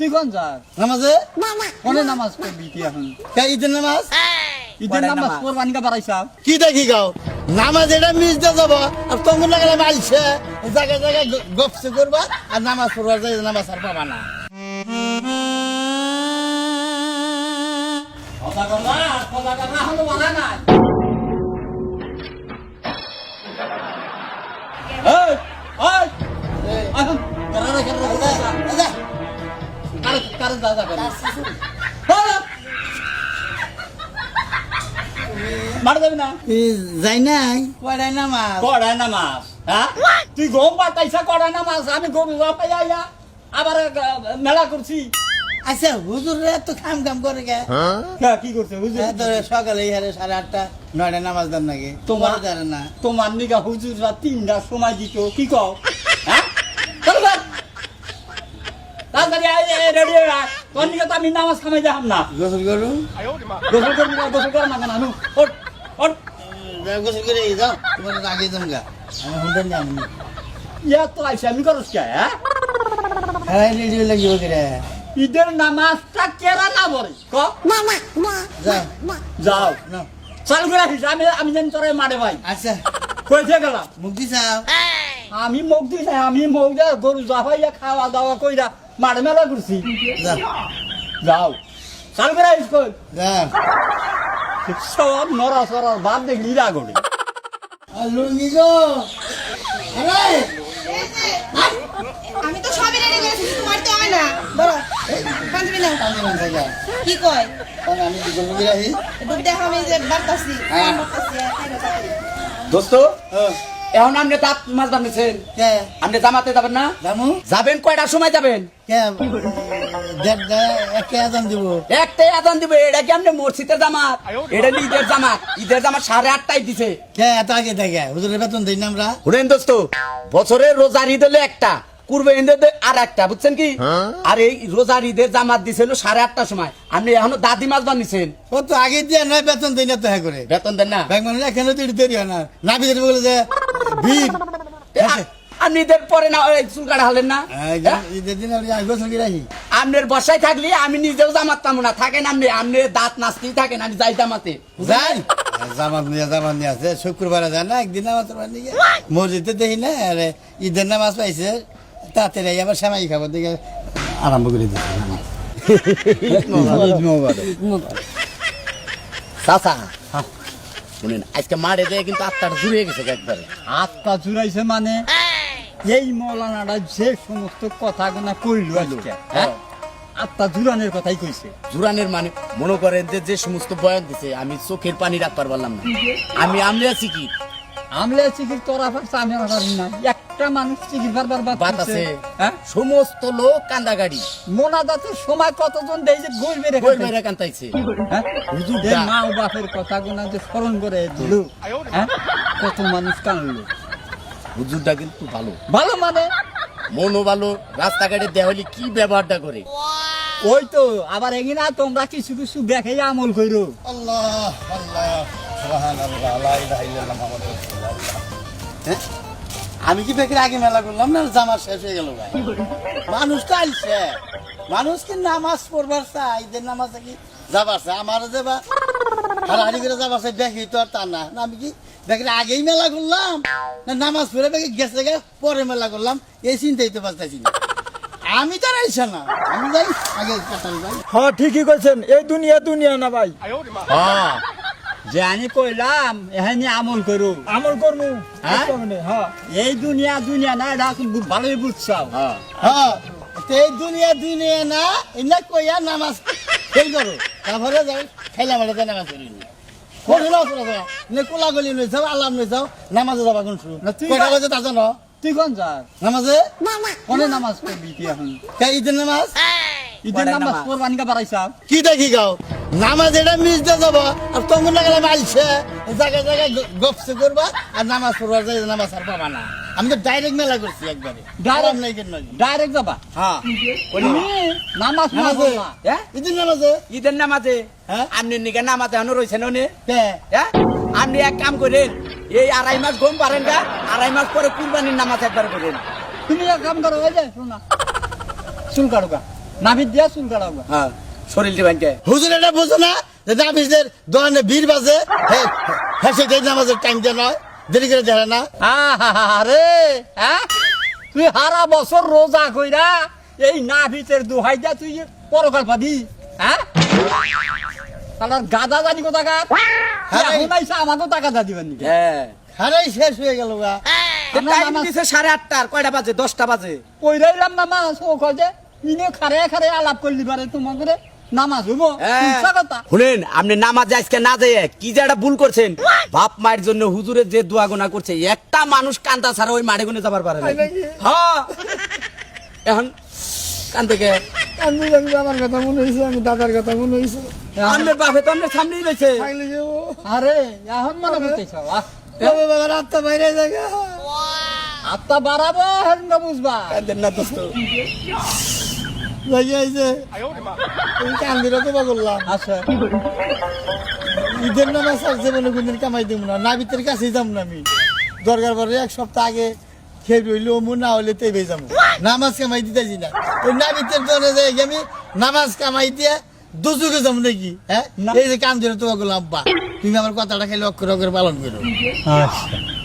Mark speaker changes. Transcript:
Speaker 1: তুই কোন যাস
Speaker 2: নামাজে
Speaker 1: কোনে নামাজ পড়বি তুই এখন?
Speaker 2: কে ঈদের নামাজ
Speaker 1: ঈদের নামাজ কোরবানি কা বাড়াইছা?
Speaker 2: কি দেখি গাও নামাজ এটা মিস দিয়ে যাব আর তখন লাগালে মাইছে জায়গায় জায়গায় গপসে করবা আর নামাজ পড়বার যাই নামাজ আর পাবা না
Speaker 1: কথা কথা হলো বলা না। এই এই এখন কারা দাদা করে মার দেবি না
Speaker 2: যাই নাই কয়টাই নামাজ
Speaker 1: কড়াই নামাজ। হ্যাঁ তুই গম পাতাইছা কড়াই নামাজ, আমি গরু পাইয়া আবার মেলা করছি।
Speaker 2: আচ্ছা হুজুরে তো কাম কাম করে গে
Speaker 1: কি করছে হুজুর?
Speaker 2: সকালে ইহারে 8:30 9টায় নামাজ দাম নাকি
Speaker 1: তোমার
Speaker 2: জানে না
Speaker 1: তোমার নিগা হুজুররা 3টার সময় দিত কি কও? হ্যাঁ চল বাদ তাড়াতাড়ি রেডি হয়ে আয়, তোর নিগা তো আমি নামাজ খামাই যাম না।
Speaker 2: গোসল করু
Speaker 1: গোসল কর না কেন? আনু ওঠ ওঠ
Speaker 2: গোসল করে যাও তোমার আগে জমগা আমি হুন্ডার নিয়ে আমি
Speaker 1: ইয়া তো আইসা আমি করস কে?
Speaker 2: হ্যাঁ রেডি লাগিব করে
Speaker 1: ঈদের নামাজটা কেরা না বলে ক
Speaker 2: যাও
Speaker 1: যাও
Speaker 2: না
Speaker 1: চালু করে আসিস, আমি জানি তোর মারে ভাই
Speaker 2: আচ্ছা
Speaker 1: কই থেকে গেলাম।
Speaker 2: মুক্তি চাও
Speaker 1: আমি মুখ দিই না, আমি মুখ দিয়ে গরু জাফাইয়া খাওয়া দাওয়া কইরা মারে মেলা করছি।
Speaker 2: যাও
Speaker 1: যাও চালু করে আসিস কই
Speaker 2: যাও
Speaker 1: সব নরা সরার বাপ দেখলি রাগড়ি।
Speaker 2: লুঙ্গি গো আরে
Speaker 3: আমি তো সবই রেডি করেছি, তোমার তো হয় না। বলো পাঞ্জাবি নাও।
Speaker 2: আমি না যাই
Speaker 3: কি কয়?
Speaker 2: কোন আমি কি করব গিরাহি
Speaker 3: ডুবি দেখো আমি যে বাড়তাছি
Speaker 2: হ্যাঁ।
Speaker 4: দোস্ত এখন আপনি দাঁত মাছ বানিয়েছেন,
Speaker 2: কে
Speaker 4: আপনি জামাতে যাবেন না?
Speaker 2: জামু
Speaker 4: যাবেন কয়টার সময় যাবেন?
Speaker 2: কে দেখ একে আজান দিব
Speaker 4: একটাই আজান দিবে। এটা কি আপনি মসজিদের জামাত? এটা হলো ঈদের জামাত। ঈদের জামাত 8:30টায় দিছে।
Speaker 2: কে এত আগে থাকে হুজুরের বেতন দেই না আমরা
Speaker 4: শুনেন দোস্ত, বছরের রোজার ঈদ হলে একটা, কুরবানি ঈদ হলে আর একটা, বুঝছেন কি? আর এই রোজার ঈদের জামাত দিছিল 8:30টার সময়। আপনি এখনো দাদি মাছ বানিয়েছেন,
Speaker 2: ও তো আগে দিয়ে নয় বেতন দেই না তো হ্যাঁ করে
Speaker 4: বেতন দেন না?
Speaker 2: ব্যাংক মানে এখানে তো দেরি হয় না না বিদের বলে যে ভিড়
Speaker 4: আপনি ঈদের পরে না ওই চুল কাটা হলেন না?
Speaker 2: ঈদের দিন আমি গোসল গিরাহি
Speaker 4: আপনার বসায় থাকলে আমি নিজেও জামাত পাবো না। থাকেন আপনি, আপনি দাঁত নাচতেই থাকেন, আমি যাই জামাতে।
Speaker 2: যাই জামাত নিয়ে আছে শুক্রবারে যায় না একদিন নামাজ পড়বার দিকে মসজিদে দেখি না আরে ঈদের নামাজ পাইছে তাতে আবার সেমাই খাবো দিকে আরম্ভ করে দিচ্ছে
Speaker 4: চাচা শুনেন, আজকে মারে দেয় কিন্তু আত্মাটা জুড়ে গেছে একবারে।
Speaker 1: আত্মা জুড়াইছে মানে এই মৌলানাটা যে সমস্ত কথাগুলো কইল আজকে, হ্যাঁ আত্মা জুড়ানের কথাই কইছে।
Speaker 4: জুরানের মানে মনে করেন যে যে সমস্ত বয়ান দিছে আমি চোখের পানি রাখতে পারলাম না। আমি আছি কি
Speaker 1: আমলে চিকির তোরা পারছে আমি আর পারি না। একটা মানুষ চিকির বারবার
Speaker 4: বাত আছে,
Speaker 1: হ্যাঁ
Speaker 4: সমস্ত লোক কান্দা গাড়ি
Speaker 1: মোনাজাতের সময় কতজন দেই যে গোল মেরে
Speaker 4: কই মেরে কান্দাইছে।
Speaker 1: হ্যাঁ
Speaker 4: হুজুর
Speaker 1: এই মা ও বাপের কথাগুলো যে স্মরণ করে দিল, হ্যাঁ কত মানুষ কানলো।
Speaker 4: হুজুরটা কিন্তু ভালো,
Speaker 1: ভালো মানে
Speaker 4: মনও ভালো, রাস্তাঘাটে দেওয়া হলে কি ব্যবহারটা করে।
Speaker 1: ওই তো আবার এগিনা তোমরা কিছু কিছু দেখে আমল করো।
Speaker 2: আল্লাহ আল্লাহ সুবহানাল্লাহ লা ইলাহা ইল্লাল্লাহ মুহাম্মাদুর রাসূলুল্লাহ। হ্যাঁ? আমি কি বেকের আগে মেলা করলাম না জামা শেষ হয়ে গেল ভাই মানুষ তো আইছে মানুষ কি নামাজ পড়বার চাই ঈদের নামাজ কি যাবার চাই আমার যাবা হারাহারি করে যাবার চাই দেখি তো আর তা না না আমি কি বেকের আগেই মেলা করলাম না নামাজ পড়ে বেকে গেছে গে পরে মেলা করলাম এই চিন্তাই তো পারতেছি না আমি তো আইসা না আমি যাই আগে কাটাল ভাই
Speaker 1: হ্যাঁ ঠিকই কইছেন, এই দুনিয়া দুনিয়া না ভাই। হ্যাঁ যে আমি কইলাম এখানে আমল করো, আমল করমু।
Speaker 4: হ্যাঁ?
Speaker 1: হ্যাঁ এই দুনিয়া দুনিয়া না, এটা তুমি ভালোই বুঝছাও।
Speaker 2: হ্যাঁ এই দুনিয়া দুনিয়া না এনা কইয়া নামাজ ফেল করো তারপরে যাও খেলা বেড়াতে নামাজ পড়ি কোলা গলি লই যাও আলাম লই যাও নামাজে যাবা কোন শুরু
Speaker 1: না, তুই
Speaker 2: কয়টা
Speaker 1: যা-
Speaker 2: বাজে তা জানো
Speaker 1: তুই কোন যাস
Speaker 2: নামাজে
Speaker 1: কোনে নামাজ পড়বি তুই এখন?
Speaker 2: কে ঈদের নামাজ
Speaker 1: ঈদের
Speaker 4: কড়াই
Speaker 1: নামাজ
Speaker 4: নামাজ।
Speaker 1: কোরবানি কা বাড়াইছা?
Speaker 2: কি দেখি গাও নামাজ এটা মিস দিয়ে যাবো আর তখন না গেলে মাইছে জায়গায় জায়গায় গপসে করবা আর নামাজ পড়বার যাই নামাজ আর পাবা না আমি তো ডাইরেক্ট মেলা করছি একবারে
Speaker 1: Direct?
Speaker 2: আরাম নাই কেন
Speaker 1: ডাইরেক্ট যাবা?
Speaker 2: হ্যাঁ
Speaker 1: তুমি নামাজ
Speaker 2: নামাজে
Speaker 1: পড়বা, হ্যাঁ?
Speaker 2: ঈদের নামাজে
Speaker 4: ঈদের নামাজে
Speaker 2: হ্যাঁ?
Speaker 4: আপনি নিকে নামাজে এখনো রয়েছেন উনি,
Speaker 2: কে
Speaker 4: হ্যাঁ? আপনি এক কাম করেন, এই 2.5 মাস গম পারেন গা, 2.5 মাস পরে কুরবানির নামাজ একবার করেন।
Speaker 1: তুমি এক কাম করো, ওই যে শোনা চুল কাটুকা নাভির দিয়া চুল কাটাবো
Speaker 4: হ্যাঁ শরীরটি ভাঙকে
Speaker 2: হুজুর এটা বুঝো না যে নাবিজদের দোকানে ভিড় বাজে হ্যাঁ সেটাই নামাজের টাইম দেওয়া নয় দেরি করে দেখা না
Speaker 1: আরে হ্যাঁ তুই হারা বছর রোজা কইরা এই নাভিতের দোহাই দিয়া তুই পরকাল পাবি হ্যাঁ তার গাদা জানি কোথাকার এখন আইসা আমাকেও টাকা দা দিবেন নাকি
Speaker 4: হ্যাঁ
Speaker 2: হারাই শেষ হয়ে গেল গা
Speaker 4: টাইম দিছে 8:30 কয়টা বাজে 10টা বাজে
Speaker 1: কইরাইলাম নামাজ ও কয় যে ইনে খারে খারে আলাপ করলি পারে তোমার করে নামাজ হইব মিথ্যা কথা
Speaker 4: শুনেন আপনি নামাজে আজকে না যাইয়ে কি যে একটা ভুল করছেন বাপ মায়ের জন্য হুজুরের যে দোয়া গোনা করছে একটা মানুষ কান্দা ছাড়া ওই মাঠে গুনে যাবার পারে না হ্যাঁ এখন কান্দে কে
Speaker 2: আমি আমার কথা মনে হয়েছে আমি দাদার কথা মনে হয়েছে
Speaker 4: আপনার বাপে তো আপনার সামনেই রয়েছে
Speaker 1: আরে এখন মনে করতেছ
Speaker 2: রাতটা বাইরে জায়গা
Speaker 1: আত্মা বাড়াবো হেন বুঝবা
Speaker 4: কান্দেন না দোস্ত
Speaker 2: লাগিয়েছে কান্দিরা তো করলাম
Speaker 1: আচ্ছা
Speaker 2: ঈদের নামাজ আর জীবনে কোনদিন কামাই দেবো না নাবিতের কাছেই যাবো না আমি দরকার পরে এক সপ্তাহ আগে খেয়ে রইলো মু না হলে তেবে যাবো নামাজ কামাই দিতেছি না ওই নাবিতের দোকানে যাই আমি নামাজ কামাই দিয়ে দুজুকে যাবো নাকি হ্যাঁ এই যে কান ধরে তোমাকে আব্বা তুমি আমার কথাটা খাইলে অক্ষর অক্ষর পালন করো
Speaker 1: আচ্ছা